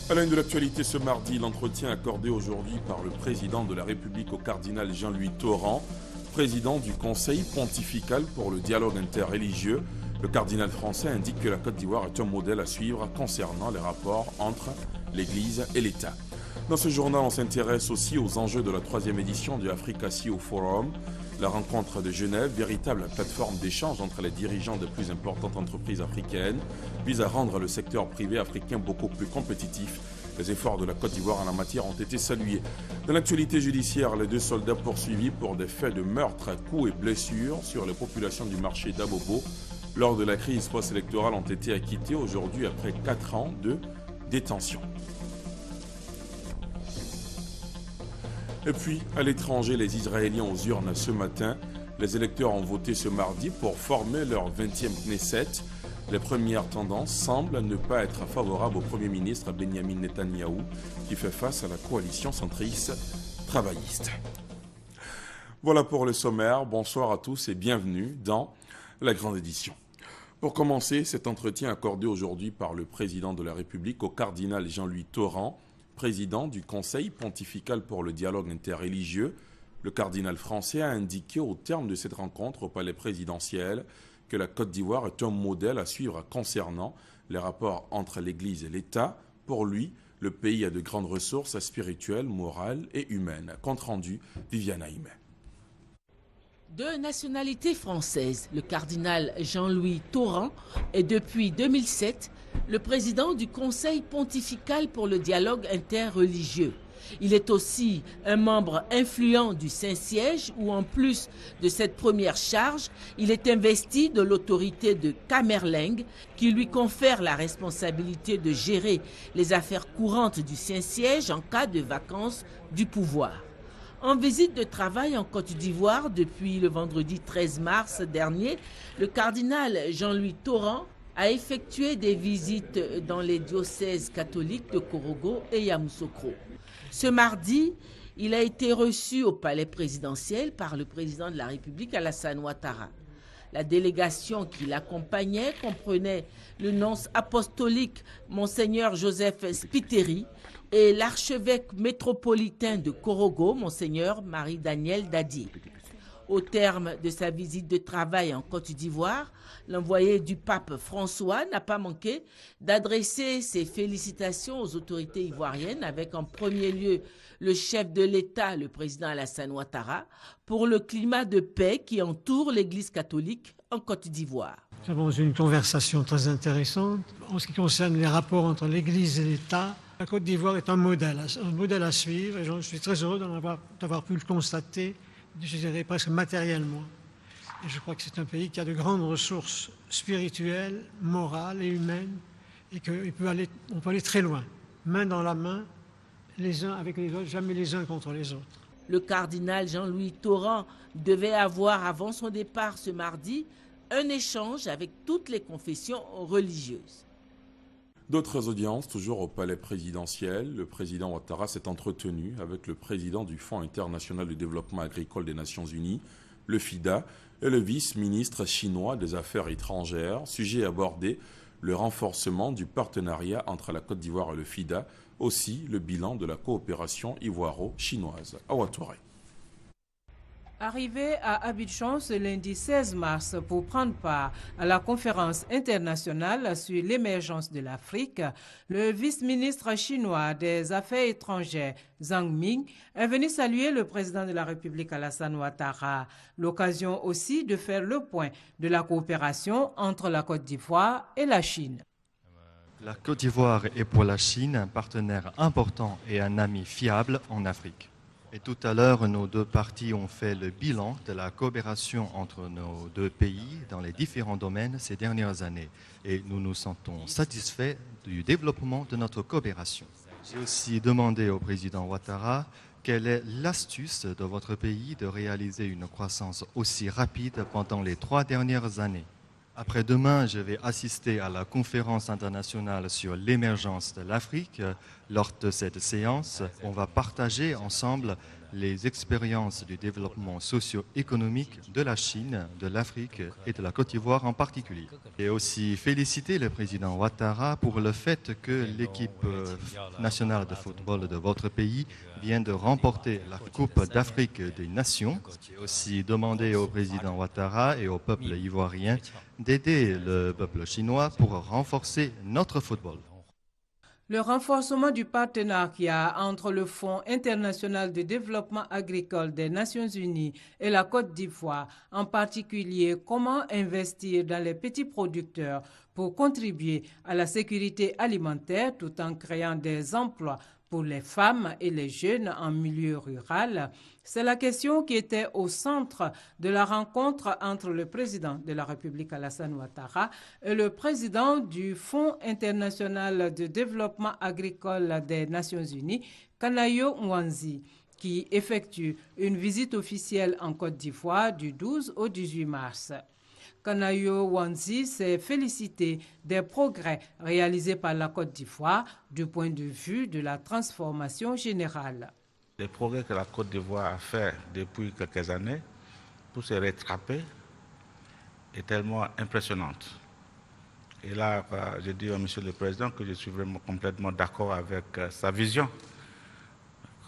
À la une de l'actualité ce mardi, l'entretien accordé aujourd'hui par le président de la République au cardinal Jean-Louis Tauran, président du Conseil pontifical pour le dialogue interreligieux. Le cardinal français indique que la Côte d'Ivoire est un modèle à suivre concernant les rapports entre l'Église et l'État. Dans ce journal, on s'intéresse aussi aux enjeux de la 3e édition du Africa CEO Forum. La rencontre de Genève, véritable plateforme d'échange entre les dirigeants des plus importantes entreprises africaines, vise à rendre le secteur privé africain beaucoup plus compétitif. Les efforts de la Côte d'Ivoire en la matière ont été salués. Dans l'actualité judiciaire, les 2 soldats poursuivis pour des faits de meurtre, coups et blessures sur les populations du marché d'Abobo lors de la crise post-électorale ont été acquittés aujourd'hui après 4 ans de détention. Et puis, à l'étranger, les Israéliens aux urnes ce matin. Les électeurs ont voté ce mardi pour former leur 20e Knesset. Les premières tendances semblent ne pas être favorables au Premier ministre Benjamin Netanyahou, qui fait face à la coalition centriste travailliste. Voilà pour le sommaire. Bonsoir à tous et bienvenue dans la grande édition. Pour commencer, cet entretien accordé aujourd'hui par le président de la République au cardinal Jean-Louis Tauran, président du Conseil pontifical pour le dialogue interreligieux. Le cardinal français a indiqué au terme de cette rencontre au palais présidentiel que la Côte d'Ivoire est un modèle à suivre concernant les rapports entre l'Église et l'État. Pour lui, le pays a de grandes ressources spirituelles, morales et humaines. Compte rendu, Viviane Aïmé. De nationalité française, le cardinal Jean-Louis Tauran est depuis 2007 le président du Conseil pontifical pour le dialogue interreligieux. Il est aussi un membre influent du Saint-Siège où, en plus de cette première charge, il est investi de l'autorité de Camerlingue qui lui confère la responsabilité de gérer les affaires courantes du Saint-Siège en cas de vacance du pouvoir. En visite de travail en Côte d'Ivoire depuis le vendredi 13 mars dernier, le cardinal Jean-Louis Tauran a effectué des visites dans les diocèses catholiques de Korogo et Yamoussoukro. Ce mardi, il a été reçu au palais présidentiel par le président de la République Alassane Ouattara. La délégation qui l'accompagnait comprenait le nonce apostolique Monseigneur Joseph Spiteri et l'archevêque métropolitain de Korogo, Monseigneur Marie-Daniel Dadi. Au terme de sa visite de travail en Côte d'Ivoire, l'envoyé du pape François n'a pas manqué d'adresser ses félicitations aux autorités ivoiriennes avec en premier lieu le chef de l'État, le président Alassane Ouattara, pour le climat de paix qui entoure l'Église catholique en Côte d'Ivoire. Nous avons eu une conversation très intéressante. En ce qui concerne les rapports entre l'Église et l'État, la Côte d'Ivoire est un modèle à suivre et je suis très heureux d'avoir pu le constater, je dirais presque matériellement. Et je crois que c'est un pays qui a de grandes ressources spirituelles, morales et humaines et qu'on peut aller très loin, main dans la main, les uns avec les autres, jamais les uns contre les autres. Le cardinal Jean-Louis Tauran devait avoir avant son départ ce mardi un échange avec toutes les confessions religieuses. D'autres audiences, toujours au palais présidentiel. Le président Ouattara s'est entretenu avec le président du Fonds international de développement agricole des Nations Unies, le FIDA, et le vice-ministre chinois des Affaires étrangères. Sujet abordé, le renforcement du partenariat entre la Côte d'Ivoire et le FIDA, aussi le bilan de la coopération ivoiro-chinoise. À Ouattara. Arrivé à Abidjan ce lundi 16 mars pour prendre part à la conférence internationale sur l'émergence de l'Afrique, le vice-ministre chinois des Affaires étrangères, Zhang Ming, est venu saluer le président de la République Alassane Ouattara. L'occasion aussi de faire le point de la coopération entre la Côte d'Ivoire et la Chine. La Côte d'Ivoire est pour la Chine un partenaire important et un ami fiable en Afrique. Et tout à l'heure, nos 2 parties ont fait le bilan de la coopération entre nos 2 pays dans les différents domaines ces dernières années. Et nous nous sentons satisfaits du développement de notre coopération. J'ai aussi demandé au président Ouattara quelle est l'astuce de votre pays de réaliser une croissance aussi rapide pendant les 3 dernières années. Après-demain, je vais assister à la conférence internationale sur l'émergence de l'Afrique. Lors de cette séance, on va partager ensemble les expériences du développement socio-économique de la Chine, de l'Afrique et de la Côte d'Ivoire en particulier. Et aussi féliciter le président Ouattara pour le fait que l'équipe nationale de football de votre pays vient de remporter la Coupe d'Afrique des Nations. Et aussi demander au président Ouattara et au peuple ivoirien d'aider le peuple chinois pour renforcer notre football. Le renforcement du partenariat entre le Fonds international de développement agricole des Nations unies et la Côte d'Ivoire, en particulier comment investir dans les petits producteurs pour contribuer à la sécurité alimentaire tout en créant des emplois pour les femmes et les jeunes en milieu rural, c'est la question qui était au centre de la rencontre entre le président de la République Alassane Ouattara et le président du Fonds international de développement agricole des Nations unies, Kanayo Mwanzi, qui effectue une visite officielle en Côte d'Ivoire du 12 au 18 mars. Kanayo Mwanzi s'est félicité des progrès réalisés par la Côte d'Ivoire du point de vue de la transformation générale. Les progrès que la Côte d'Ivoire a fait depuis quelques années pour se rattraper est tellement impressionnante. Et là, je dis à Monsieur le Président que je suis vraiment complètement d'accord avec sa vision.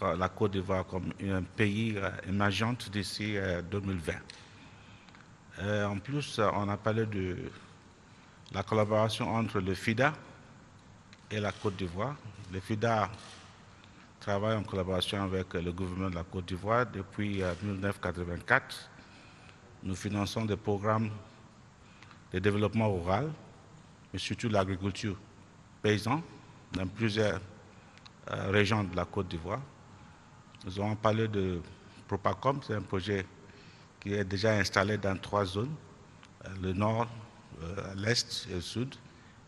La Côte d'Ivoire comme un pays émergent d'ici 2020. En plus, on a parlé de la collaboration entre le FIDA et la Côte d'Ivoire. Le FIDA travaille en collaboration avec le gouvernement de la Côte d'Ivoire depuis 1984. Nous finançons des programmes de développement rural, mais surtout l'agriculture paysanne dans plusieurs régions de la Côte d'Ivoire. Nous avons parlé de Propacom, c'est un projet qui est déjà installé dans 3 zones, le nord, l'est et le sud,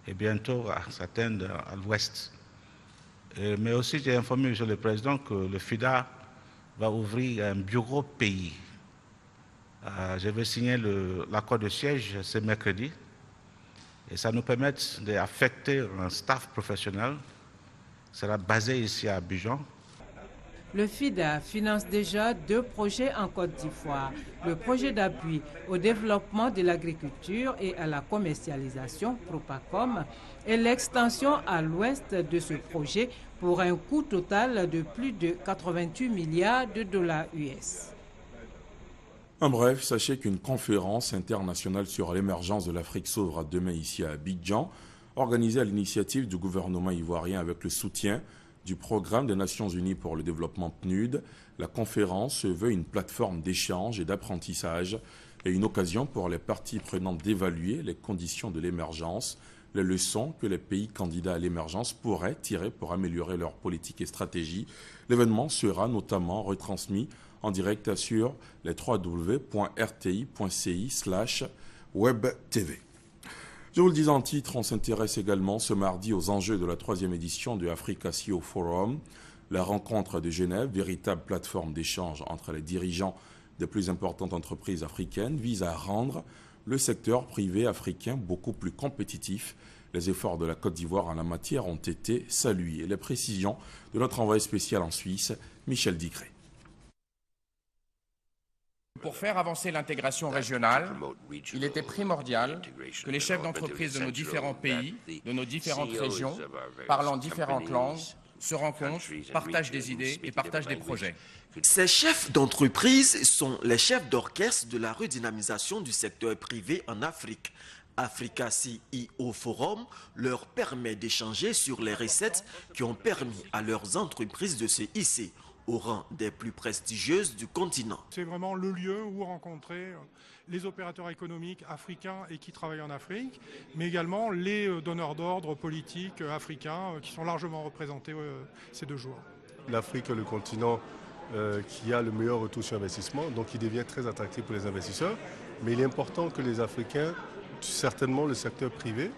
et bientôt à s'atteindre à l'ouest. Mais aussi, j'ai informé Monsieur le Président que le FIDA va ouvrir un bureau pays. Je vais signer l'accord de siège ce mercredi, et ça nous permet d'affecter un staff professionnel qui sera basé ici à Abidjan. Le FIDA finance déjà 2 projets en Côte d'Ivoire. Le projet d'appui au développement de l'agriculture et à la commercialisation, Propacom, et l'extension à l'ouest de ce projet pour un coût total de plus de 88 milliards de dollars US. En bref, sachez qu'une conférence internationale sur l'émergence de l'Afrique s'ouvre demain ici à Abidjan, organisée à l'initiative du gouvernement ivoirien avec le soutien du Programme des Nations Unies pour le développement PNUD. La conférence se veut une plateforme d'échange et d'apprentissage et une occasion pour les parties prenantes d'évaluer les conditions de l'émergence, les leçons que les pays candidats à l'émergence pourraient tirer pour améliorer leur politique et stratégie. L'événement sera notamment retransmis en direct sur les www.rti.ci/webtv. Je vous le disais en titre, on s'intéresse également ce mardi aux enjeux de la 3e édition du Africa CEO Forum. La rencontre de Genève, véritable plateforme d'échange entre les dirigeants des plus importantes entreprises africaines, vise à rendre le secteur privé africain beaucoup plus compétitif. Les efforts de la Côte d'Ivoire en la matière ont été salués. Les précisions de notre envoyé spécial en Suisse, Michel Digré. Pour faire avancer l'intégration régionale, il était primordial que les chefs d'entreprise de nos différents pays, de nos différentes régions, parlant différentes langues, se rencontrent, partagent des idées et partagent des projets. Ces chefs d'entreprise sont les chefs d'orchestre de la redynamisation du secteur privé en Afrique. Africa CEO Forum leur permet d'échanger sur les recettes qui ont permis à leurs entreprises de se hisser au rang des plus prestigieuses du continent. C'est vraiment le lieu où rencontrer les opérateurs économiques africains et qui travaillent en Afrique, mais également les donneurs d'ordre politiques africains qui sont largement représentés ces 2 jours. L'Afrique est le continent qui a le meilleur retour sur investissement, donc il devient très attractif pour les investisseurs. Mais il est important que les Africains, certainement le secteur privé,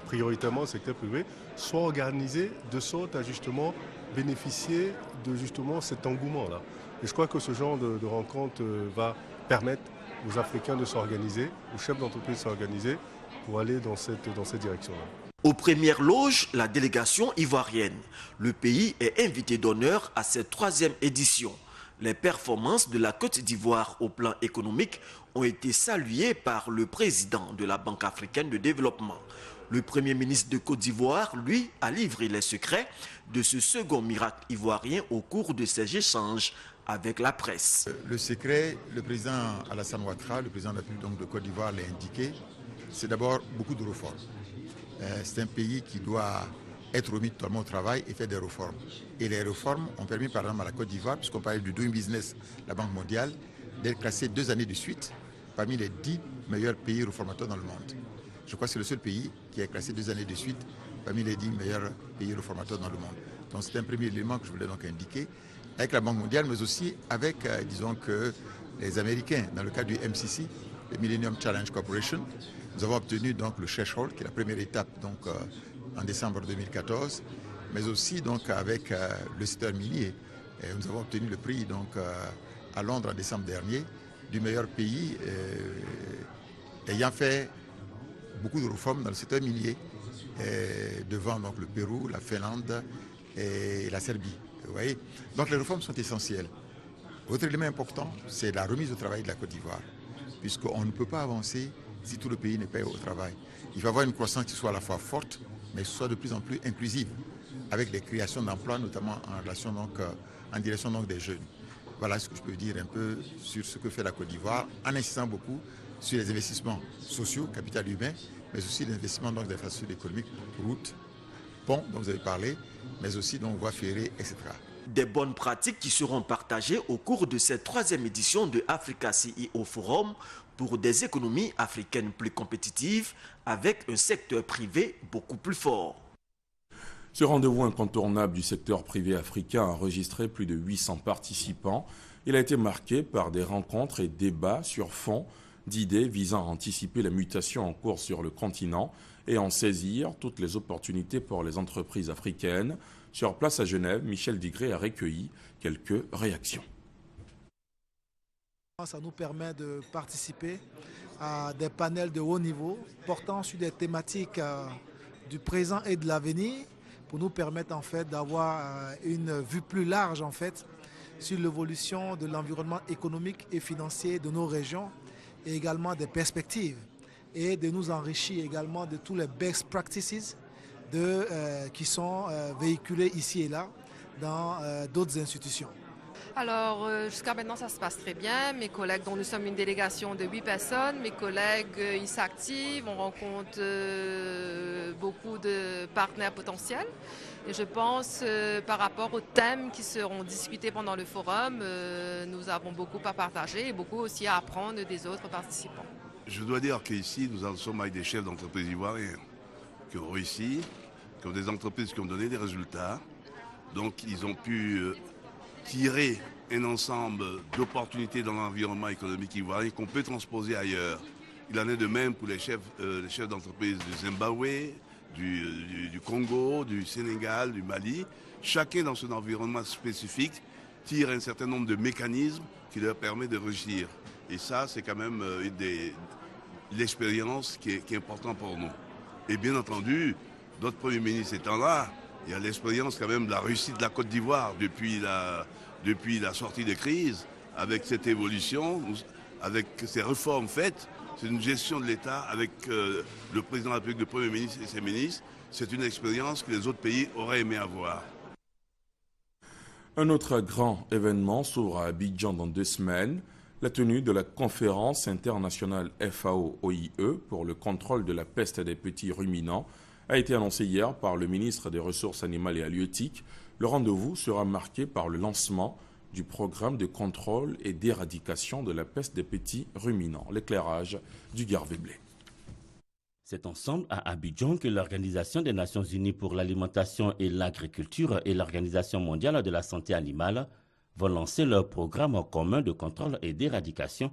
prioritairement le secteur privé, soient organisés de sorte à justement bénéficier de justement cet engouement-là. Et je crois que ce genre de rencontre va permettre aux Africains de s'organiser, aux chefs d'entreprise de s'organiser pour aller dans cette direction-là. Aux premières loges, la délégation ivoirienne. Le pays est invité d'honneur à cette 3e édition. Les performances de la Côte d'Ivoire au plan économique ont été saluées par le président de la Banque africaine de développement. Le Premier ministre de Côte d'Ivoire, lui, a livré les secrets de ce second miracle ivoirien au cours de ses échanges avec la presse. Le secret, le président Alassane Ouattara, le président de la République de Côte d'Ivoire, l'a indiqué, c'est d'abord beaucoup de réformes. C'est un pays qui doit être remis totalement au travail et faire des réformes. Et les réformes ont permis par exemple à la Côte d'Ivoire, puisqu'on parlait du Doing Business, la Banque mondiale, d'être classée 2 années de suite parmi les 10 meilleurs pays réformateurs dans le monde. Je crois que c'est le seul pays qui est classé 2 années de suite parmi les 10 meilleurs pays réformateurs dans le monde. Donc c'est un premier élément que je voulais donc indiquer, avec la Banque mondiale, mais aussi avec, disons que les Américains, dans le cadre du MCC, le Millennium Challenge Corporation. Nous avons obtenu donc le threshold, qui est la première étape donc, en décembre 2014, mais aussi donc, avec le secteur minier. Et nous avons obtenu le prix donc, à Londres en décembre dernier du meilleur pays ayant fait beaucoup de réformes dans le secteur minier, devant donc, le Pérou, la Finlande et la Serbie. Vous voyez, donc les réformes sont essentielles. Autre élément important, c'est la remise au travail de la Côte d'Ivoire, puisqu'on ne peut pas avancer si tout le pays n'est pas au travail. Il faut avoir une croissance qui soit à la fois forte, mais qui soit de plus en plus inclusive, avec des créations d'emplois, notamment en relation donc, en direction donc, des jeunes. Voilà ce que je peux dire un peu sur ce que fait la Côte d'Ivoire, en insistant beaucoup sur les investissements sociaux, capital humain, mais aussi les investissements dans les infrastructures économiques, routes, ponts dont vous avez parlé, mais aussi donc voies ferrées, etc. Des bonnes pratiques qui seront partagées au cours de cette 3e édition de Africa CEO Forum pour des économies africaines plus compétitives avec un secteur privé beaucoup plus fort. Ce rendez-vous incontournable du secteur privé africain a enregistré plus de 800 participants. Il a été marqué par des rencontres et débats sur fond d'idées visant à anticiper la mutation en cours sur le continent et en saisir toutes les opportunités pour les entreprises africaines. Sur place à Genève, Michel Digré a recueilli quelques réactions. Ça nous permet de participer à des panels de haut niveau portant sur des thématiques du présent et de l'avenir pour nous permettre en fait d'avoir une vue plus large en fait sur l'évolution de l'environnement économique et financier de nos régions et également des perspectives et de nous enrichir également de tous les best practices qui sont véhiculés ici et là dans d'autres institutions. Alors, jusqu'à maintenant, ça se passe très bien. Mes collègues, dont nous sommes une délégation de 8 personnes, mes collègues, ils s'activent, on rencontre beaucoup de partenaires potentiels. Et je pense, par rapport aux thèmes qui seront discutés pendant le forum, nous avons beaucoup à partager et beaucoup aussi à apprendre des autres participants. Je dois dire qu'ici, nous en sommes avec des chefs d'entreprise ivoiriens qui ont réussi, qui ont des entreprises qui ont donné des résultats. Donc, ils ont pu tirer un ensemble d'opportunités dans l'environnement économique ivoirien qu'on peut transposer ailleurs. Il en est de même pour les chefs d'entreprise du Zimbabwe, du Congo, du Sénégal, du Mali. Chacun dans son environnement spécifique tire un certain nombre de mécanismes qui leur permettent de réussir. Et ça, c'est quand même l'expérience qui est importante pour nous. Et bien entendu, notre Premier ministre étant là, il y a l'expérience quand même de la réussite de la Côte d'Ivoire depuis la sortie de crise, avec cette évolution, avec ces réformes faites. C'est une gestion de l'État avec le président de la République, le Premier ministre et ses ministres. C'est une expérience que les autres pays auraient aimé avoir. Un autre grand événement s'ouvre à Abidjan dans 2 semaines. La tenue de la conférence internationale FAO-OIE pour le contrôle de la peste des petits ruminants a été annoncée hier par le ministre des Ressources animales et halieutiques. Le rendez-vous sera marqué par le lancement du programme de contrôle et d'éradication de la peste des petits ruminants. L'éclairage du Garvé Blé. C'est ensemble à Abidjan que l'Organisation des Nations Unies pour l'alimentation et l'agriculture et l'Organisation mondiale de la santé animale vont lancer leur programme en commun de contrôle et d'éradication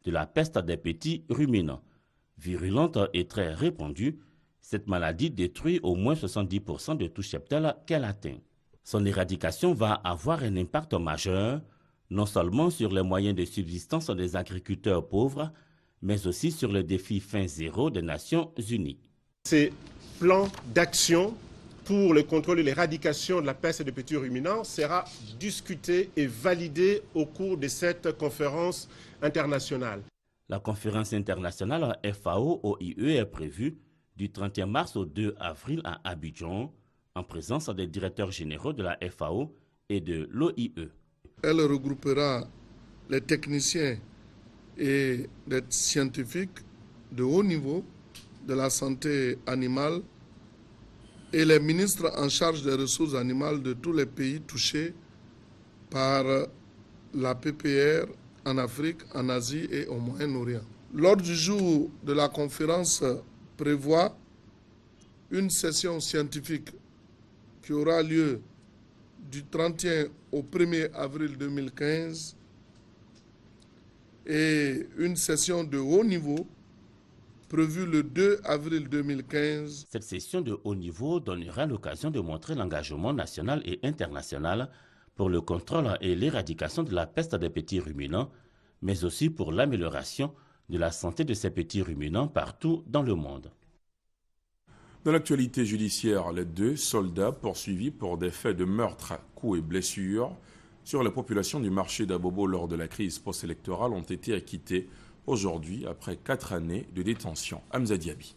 de la peste des petits ruminants. Virulente et très répandue, cette maladie détruit au moins 70% de tout cheptel qu'elle atteint. Son éradication va avoir un impact majeur, non seulement sur les moyens de subsistance des agriculteurs pauvres, mais aussi sur le défi fin zéro des Nations Unies. Ces plans d'action pour le contrôle et l'éradication de la peste des petits ruminants sera discuté et validé au cours de cette conférence internationale. La conférence internationale FAO-OIE est prévue du 31 mars au 2 avril à Abidjan, en présence des directeurs généraux de la FAO et de l'OIE. Elle regroupera les techniciens et les scientifiques de haut niveau de la santé animale et les ministres en charge des ressources animales de tous les pays touchés par la PPR en Afrique, en Asie et au Moyen-Orient. L'ordre du jour de la conférence prévoit une session scientifique qui aura lieu du 31 au 1er avril 2015 et une session de haut niveau prévue le 2 avril 2015. Cette session de haut niveau donnera l'occasion de montrer l'engagement national et international pour le contrôle et l'éradication de la peste des petits ruminants, mais aussi pour l'amélioration de la santé de ces petits ruminants partout dans le monde. Dans l'actualité judiciaire, les 2 soldats poursuivis pour des faits de meurtre, coups et blessures sur la population du marché d'Abobo lors de la crise post-électorale ont été acquittés aujourd'hui après 4 années de détention. Hamza Diaby.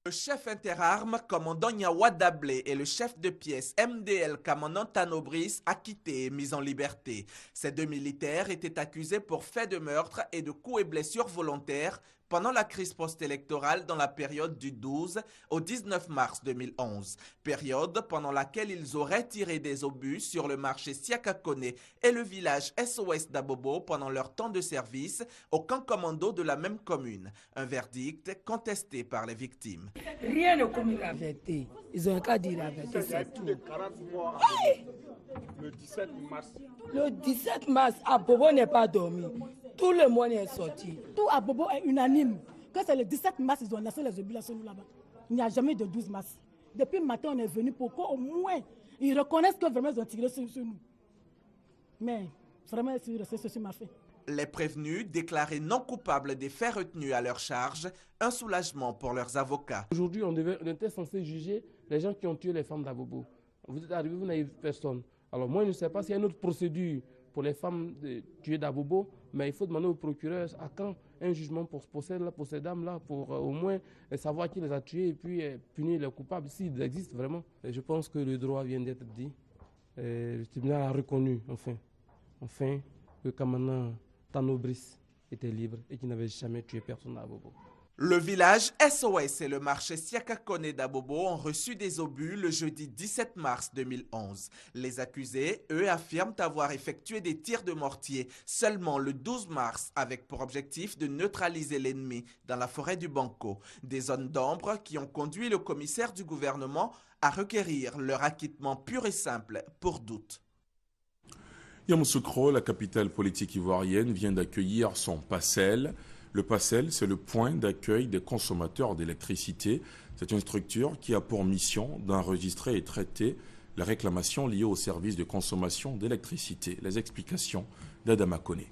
Le chef interarmes, commandant Nyawa Dablé, et le chef de pièce MDL, commandant Tano Brice, acquittés et mis en liberté. Ces 2 militaires étaient accusés pour faits de meurtre et de coups et blessures volontaires pendant la crise post-électorale dans la période du 12 au 19 mars 2011, période pendant laquelle ils auraient tiré des obus sur le marché Siakakone et le village SOS d'Abobo pendant leur temps de service au camp commando de la même commune. Un verdict contesté par les victimes. Rien ne commet la vérité. Ils ont qu'à dire la vérité, c'est tout. Le 17 mars. Le 17 mars, Abobo n'est pas dormi. Tout le monde est sorti. Tout Abobo est unanime. Que c'est le 17 mars, ils ont lancé les obus là-bas. Il n'y a jamais de 12 mars. Depuis le matin, on est venu pour qu'au moins ils reconnaissent que vraiment ils ont tiré sur nous. Mais vraiment, c'est ce qui m'a fait. Les prévenus déclarés non coupables des faits retenus à leur charge, un soulagement pour leurs avocats. Aujourd'hui, on était censé juger les gens qui ont tué les femmes d'Abobo. Vous êtes arrivés, vous n'avez vu personne. Alors moi, je ne sais pas s'il y a une autre procédure pour les femmes tuées d'Abobo, mais il faut demander au procureur à quand un jugement pour ces dames-là, pour au moins savoir qui les a tuées et puis punir les coupables, s'ils existent vraiment. Et je pense que le droit vient d'être dit. Et le tribunal a reconnu, enfin que Kamana Tano Brice était libre et qu'il n'avait jamais tué personne à Abobo. Le village SOS et le marché Siakakone d'Abobo ont reçu des obus le jeudi 17 mars 2011. Les accusés, eux, affirment avoir effectué des tirs de mortier seulement le 12 mars avec pour objectif de neutraliser l'ennemi dans la forêt du Banco. Des zones d'ombre qui ont conduit le commissaire du gouvernement à requérir leur acquittement pur et simple pour doute. Yamoussoukro, la capitale politique ivoirienne, vient d'accueillir son PACEL. Le PACEL, c'est le point d'accueil des consommateurs d'électricité. C'est une structure qui a pour mission d'enregistrer et traiter les réclamations liées aux services de consommation d'électricité. Les explications d'Adama Kone.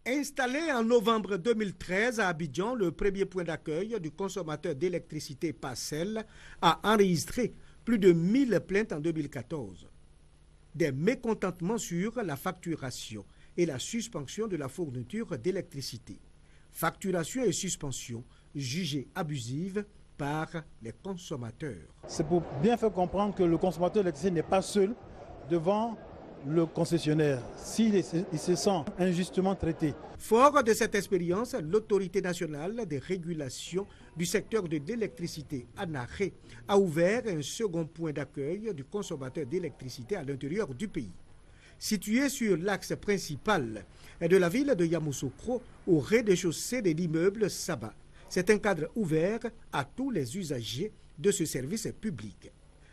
Installé en novembre 2013 à Abidjan, le premier point d'accueil du consommateur d'électricité PACEL a enregistré plus de 1000 plaintes en 2014. Des mécontentements sur la facturation et la suspension de la fourniture d'électricité. Facturation et suspension jugées abusives par les consommateurs. C'est pour bien faire comprendre que le consommateur d'électricité n'est pas seul devant le concessionnaire s'il se sent injustement traité. Fort de cette expérience, l'autorité nationale des régulations du secteur de l'électricité, ANARE, a ouvert un second point d'accueil du consommateur d'électricité à l'intérieur du pays. Situé sur l'axe principal de la ville de Yamoussoukro, au rez-de-chaussée de l'immeuble Saba. C'est un cadre ouvert à tous les usagers de ce service public,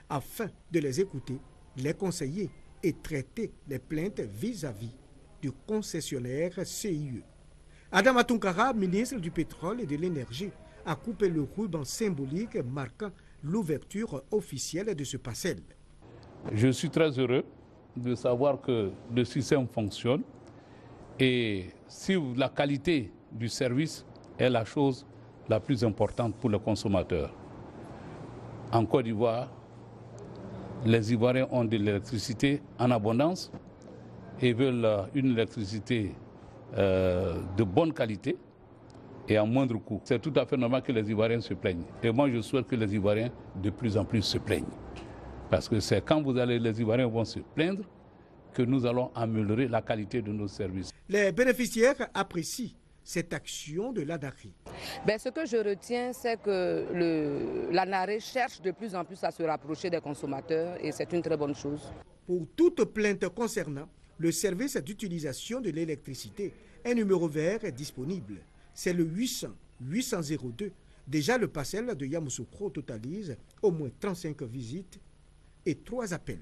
afin de les écouter, les conseiller et traiter les plaintes vis-à-vis du concessionnaire CIE. Adama Tunkara, ministre du Pétrole et de l'Énergie, a coupé le ruban symbolique marquant l'ouverture officielle de ce PACEL. Je suis très heureux de savoir que le système fonctionne et si la qualité du service est la chose la plus importante pour le consommateur. En Côte d'Ivoire, les Ivoiriens ont de l'électricité en abondance et veulent une électricité de bonne qualité et à moindre coût. C'est tout à fait normal que les Ivoiriens se plaignent. Et moi, je souhaite que les Ivoiriens de plus en plus se plaignent. Parce que c'est quand les Ivoiriens vont se plaindre que nous allons améliorer la qualité de nos services. Les bénéficiaires apprécient cette action de l'ANARE. Ce que je retiens, c'est que l'ANARE cherche de plus en plus à se rapprocher des consommateurs et c'est une très bonne chose. Pour toute plainte concernant le service d'utilisation de l'électricité, un numéro vert est disponible. C'est le 800-800-02. Déjà, le parcelle de Yamoussoukro totalise au moins 35 visites et 3 appels.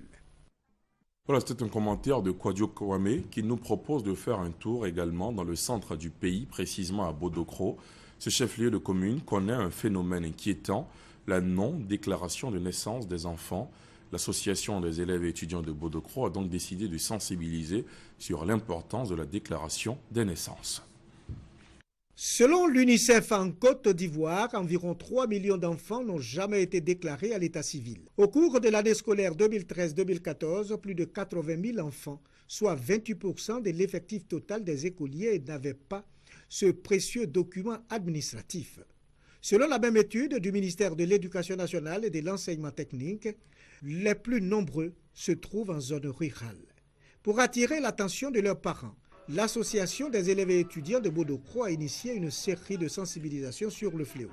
Voilà, c'était un commentaire de Kwadio Kwame qui nous propose de faire un tour également dans le centre du pays, précisément à Bodokro. Ce chef-lieu de commune connaît un phénomène inquiétant, la non-déclaration de naissance des enfants. L'association des élèves et étudiants de Bodokro a donc décidé de sensibiliser sur l'importance de la déclaration des naissances. Selon l'UNICEF en Côte d'Ivoire, environ 3 millions d'enfants n'ont jamais été déclarés à l'état civil. Au cours de l'année scolaire 2013-2014, plus de 80 000 enfants, soit 28% de l'effectif total des écoliers, n'avaient pas ce précieux document administratif. Selon la même étude du ministère de l'Éducation nationale et de l'enseignement technique, les plus nombreux se trouvent en zone rurale. Pour attirer l'attention de leurs parents, l'Association des élèves et étudiants de Bodokro a initié une série de sensibilisations sur le fléau.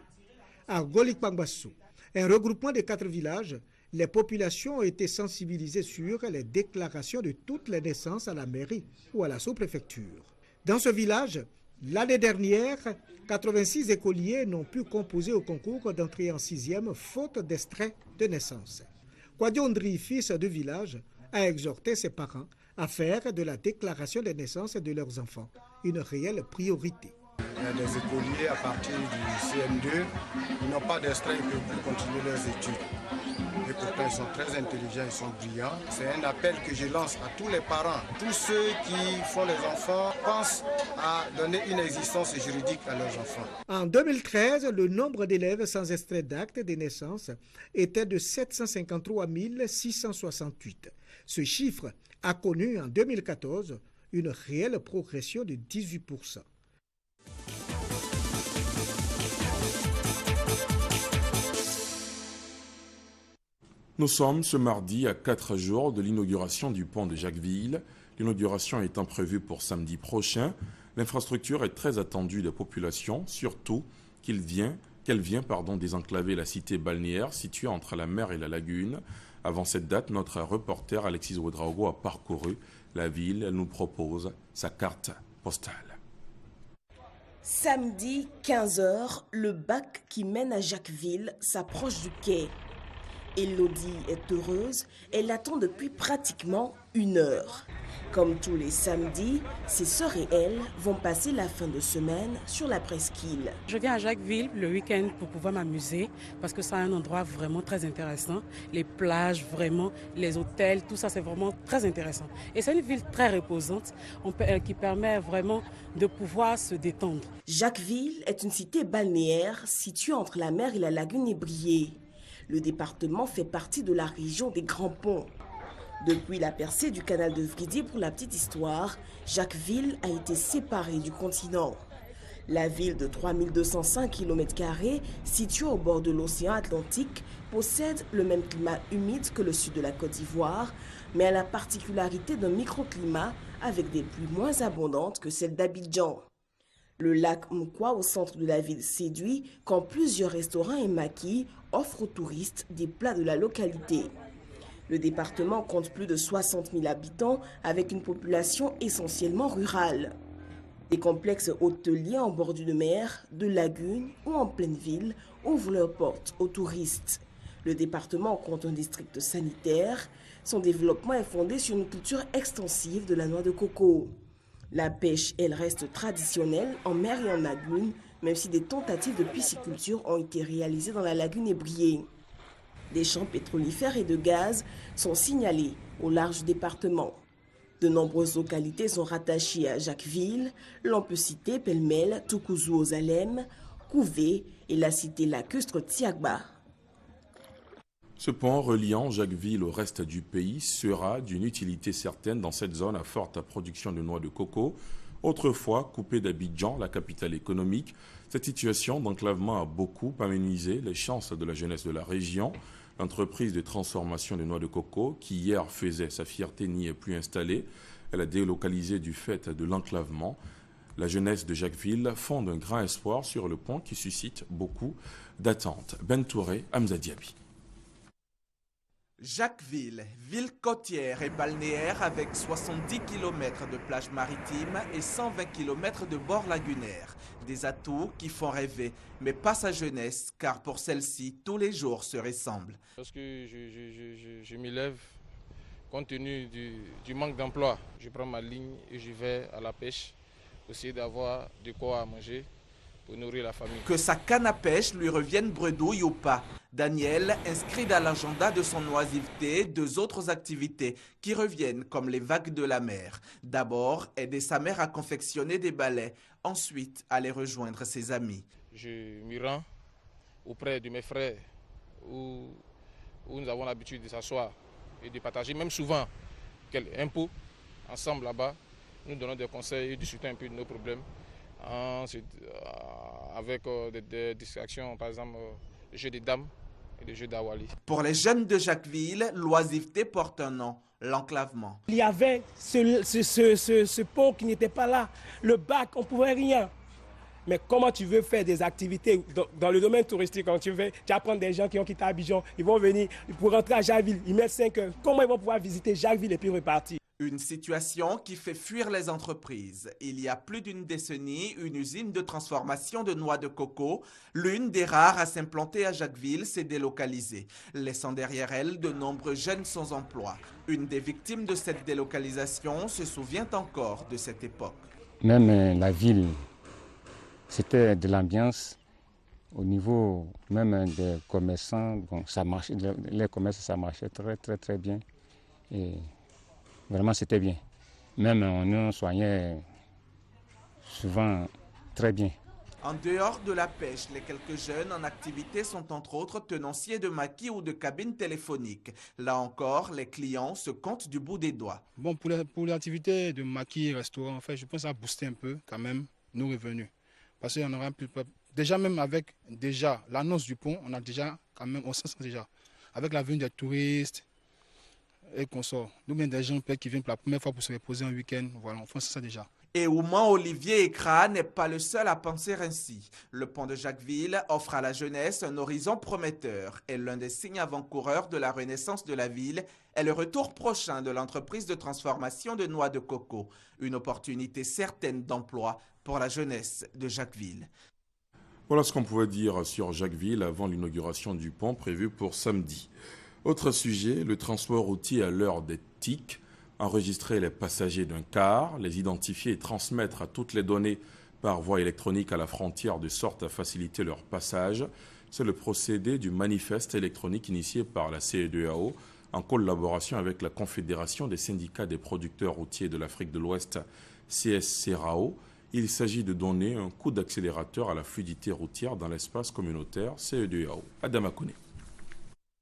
À Golik-Pangbassou, un regroupement de 4 villages, les populations ont été sensibilisées sur les déclarations de toutes les naissances à la mairie ou à la sous-préfecture. Dans ce village, l'année dernière, 86 écoliers n'ont pu composer au concours d'entrée en 6e faute d'extrait de naissance. Kwadiondri, fils de village, a exhorté ses parents à faire de la déclaration des naissances de leurs enfants une réelle priorité. Il y a des écoliers à partir du CM2 qui n'ont pas d'extrait et peuvent plus continuer leurs études. Et pourtant, ils sont très intelligents, ils sont brillants. C'est un appel que je lance à tous les parents. Tous ceux qui font les enfants pensent à donner une existence juridique à leurs enfants. En 2013, le nombre d'élèves sans extrait d'acte de naissance était de 753 668. Ce chiffre a connu en 2014 une réelle progression de 18%. Nous sommes ce mardi à 4 jours de l'inauguration du pont de Jacquesville. L'inauguration étant prévue pour samedi prochain, l'infrastructure est très attendue des populations, surtout qu'elle vient désenclaver la cité balnéaire située entre la mer et la lagune. Avant cette date, notre reporter Alexis Ouedraogo a parcouru la ville. Elle nous propose sa carte postale. Samedi 15h, le bac qui mène à Jacquesville s'approche du quai. Elodie est heureuse, elle attend depuis pratiquement 1 heure. Comme tous les samedis, ses sœurs et elle vont passer la fin de semaine sur la presqu'île. Je viens à Jacquesville le week-end pour pouvoir m'amuser parce que c'est un endroit vraiment très intéressant. Les plages, vraiment, les hôtels, tout ça c'est vraiment très intéressant. Et c'est une ville très reposante qui permet vraiment de pouvoir se détendre. Jacquesville est une cité balnéaire située entre la mer et la lagune ébriée. Le département fait partie de la région des Grands Ponts. Depuis la percée du canal de Vridé, pour la petite histoire, Jacquesville a été séparée du continent. La ville de 3205 km², située au bord de l'océan Atlantique, possède le même climat humide que le sud de la Côte d'Ivoire, mais a la particularité d'un microclimat avec des pluies moins abondantes que celles d'Abidjan. Le lac Mkwa au centre de la ville séduit quand plusieurs restaurants et maquis offrent aux touristes des plats de la localité. Le département compte plus de 60 000 habitants avec une population essentiellement rurale. Des complexes hôteliers en bordure de mer, de lagunes ou en pleine ville ouvrent leurs portes aux touristes. Le département compte un district sanitaire. Son développement est fondé sur une culture extensive de la noix de coco. La pêche, elle reste traditionnelle en mer et en lagune, même si des tentatives de pisciculture ont été réalisées dans la lagune ébriée. Des champs pétrolifères et de gaz sont signalés au large du département. De nombreuses localités sont rattachées à Jacquesville. L'on peut citer pêle-mêle Toukouzou aux Alem, Couvé et la cité lacustre Tiagba. Ce pont reliant Jacquesville au reste du pays sera d'une utilité certaine dans cette zone à forte production de noix de coco. Autrefois coupée d'Abidjan, la capitale économique, cette situation d'enclavement a beaucoup amenuisé les chances de la jeunesse de la région. L'entreprise de transformation de noix de coco, qui hier faisait sa fierté, n'y est plus installée. Elle a délocalisé du fait de l'enclavement. La jeunesse de Jacquesville fonde un grand espoir sur le pont qui suscite beaucoup d'attentes. Ben Touré, Hamza Diaby. Jacquesville, ville côtière et balnéaire avec 70 km de plage maritime et 120 km de bord lagunaire. Des atouts qui font rêver, mais pas sa jeunesse, car pour celle-ci, tous les jours se ressemblent. Lorsque je m'y lève, compte tenu du manque d'emploi, je prends ma ligne et je vais à la pêche, aussi d'avoir de quoi à manger pour nourrir la famille. Que sa canne à pêche lui revienne bredouille ou pas, Daniel inscrit dans l'agenda de son oisiveté 2 autres activités qui reviennent comme les vagues de la mer. D'abord, aider sa mère à confectionner des balais, ensuite aller rejoindre ses amis. Je m'y rends auprès de mes frères où nous avons l'habitude de s'asseoir et de partager, même souvent, un pot ensemble là-bas. Nous donnons des conseils et discutons un peu de nos problèmes. Avec des distractions, par exemple, le jeu des dames et le jeu d'Awali. Pour les jeunes de Jacquesville, l'oisiveté porte un nom, l'enclavement. Il y avait ce pont qui n'était pas là, le bac, on ne pouvait rien. Mais comment tu veux faire des activités dans le domaine touristique, quand tu apprends des gens qui ont quitté Abidjan, ils vont venir pour rentrer à Jacquesville, ils mettent 5 heures. Comment ils vont pouvoir visiter Jacquesville et puis repartir? Une situation qui fait fuir les entreprises. Il y a plus d'une décennie, une usine de transformation de noix de coco, l'une des rares à s'implanter à Jacquesville, s'est délocalisée, laissant derrière elle de nombreux jeunes sans emploi. Une des victimes de cette délocalisation se souvient encore de cette époque. Même la ville, c'était de l'ambiance. Au niveau même des commerçants, bon, ça marchait, les commerces, ça marchait très bien. Et vraiment, c'était bien. Même on nous soignait souvent très bien. En dehors de la pêche, les quelques jeunes en activité sont entre autres tenanciers de maquis ou de cabines téléphoniques. Là encore, les clients se comptent du bout des doigts. Bon, pour l'activité de maquis et restaurant, en fait, je pense à booster un peu quand même nos revenus. Parce qu'on aura plus... Déjà même avec l'annonce du pont, on a déjà quand même, on sent déjà. Avec la venue des touristes et consorts. Nous, bien des gens qui viennent pour la première fois pour se reposer un week-end, voilà, on fait ça déjà. Et Ouman Olivier Ekra n'est pas le seul à penser ainsi. Le pont de Jacquesville offre à la jeunesse un horizon prometteur et l'un des signes avant-coureurs de la renaissance de la ville est le retour prochain de l'entreprise de transformation de noix de coco. Une opportunité certaine d'emploi pour la jeunesse de Jacquesville. Voilà ce qu'on pouvait dire sur Jacquesville avant l'inauguration du pont prévue pour samedi. Autre sujet, le transport routier à l'heure des TIC. Enregistrer les passagers d'un car, les identifier et transmettre toutes les données par voie électronique à la frontière de sorte à faciliter leur passage. C'est le procédé du manifeste électronique initié par la CEDEAO en collaboration avec la Confédération des syndicats des producteurs routiers de l'Afrique de l'Ouest, CSCRAO. Il s'agit de donner un coup d'accélérateur à la fluidité routière dans l'espace communautaire CEDEAO. Adama Kone.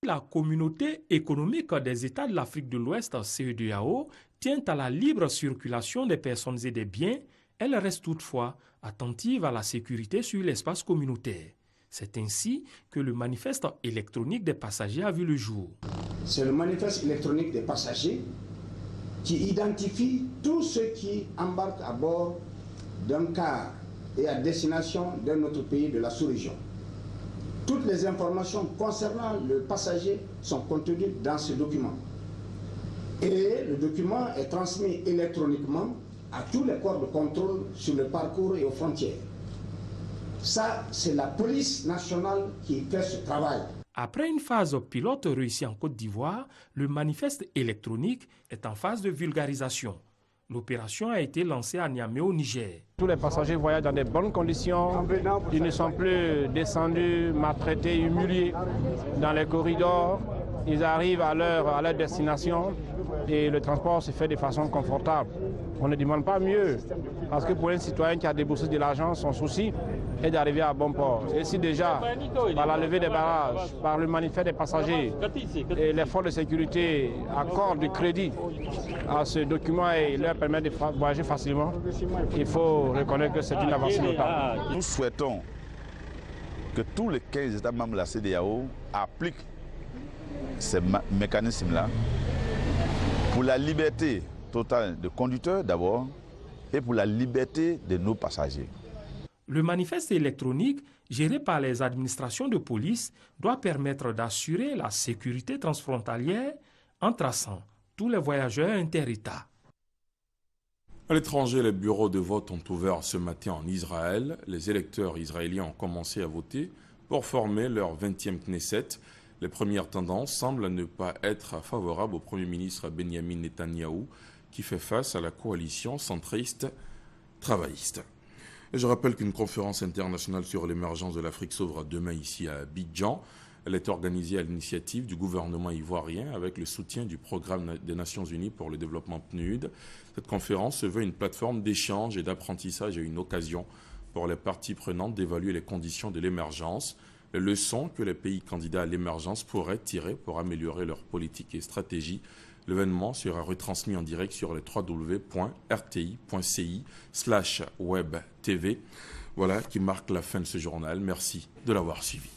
La communauté économique des États de l'Afrique de l'Ouest, CEDEAO, tient à la libre circulation des personnes et des biens. Elle reste toutefois attentive à la sécurité sur l'espace communautaire. C'est ainsi que le manifeste électronique des passagers a vu le jour. C'est le manifeste électronique des passagers qui identifie tous ceux qui embarquent à bord d'un car et à destination d'un autre pays de la sous-région. Toutes les informations concernant le passager sont contenues dans ce document. Et le document est transmis électroniquement à tous les corps de contrôle sur le parcours et aux frontières. Ça, c'est la police nationale qui fait ce travail. Après une phase pilote réussie en Côte d'Ivoire, le manifeste électronique est en phase de vulgarisation. L'opération a été lancée à Niamey au Niger. Tous les passagers voyagent dans de bonnes conditions. Ils ne sont plus descendus, maltraités, humiliés dans les corridors. Ils arrivent à leur destination et le transport se fait de façon confortable. On ne demande pas mieux. Parce que pour un citoyen qui a déboursé de l'argent, son souci est d'arriver à bon port. Et si déjà, par la levée des barrages, par le manifeste des passagers et les forces de sécurité accordent du crédit à ce document et leur permettent de voyager facilement, il faut reconnaître que c'est une avancée notable. Nous souhaitons que tous les 15 États membres de la CEDEAO appliquent ces mécanismes-là pour la liberté totale de conducteurs d'abord et pour la liberté de nos passagers. Le manifeste électronique géré par les administrations de police doit permettre d'assurer la sécurité transfrontalière en traçant tous les voyageurs inter-États. À l'étranger, les bureaux de vote ont ouvert ce matin en Israël. Les électeurs israéliens ont commencé à voter pour former leur 20e Knesset. Les premières tendances semblent ne pas être favorables au Premier ministre Benjamin Netanyahou, qui fait face à la coalition centriste travailliste. Et je rappelle qu'une conférence internationale sur l'émergence de l'Afrique s'ouvre demain ici à Abidjan. Elle est organisée à l'initiative du gouvernement ivoirien avec le soutien du Programme des Nations Unies pour le développement PNUD. Cette conférence se veut une plateforme d'échange et d'apprentissage et une occasion pour les parties prenantes d'évaluer les conditions de l'émergence, les leçons que les pays candidats à l'émergence pourraient tirer pour améliorer leur politique et stratégie. L'événement sera retransmis en direct sur le www.rti.ci/webtv. Voilà qui marque la fin de ce journal. Merci de l'avoir suivi.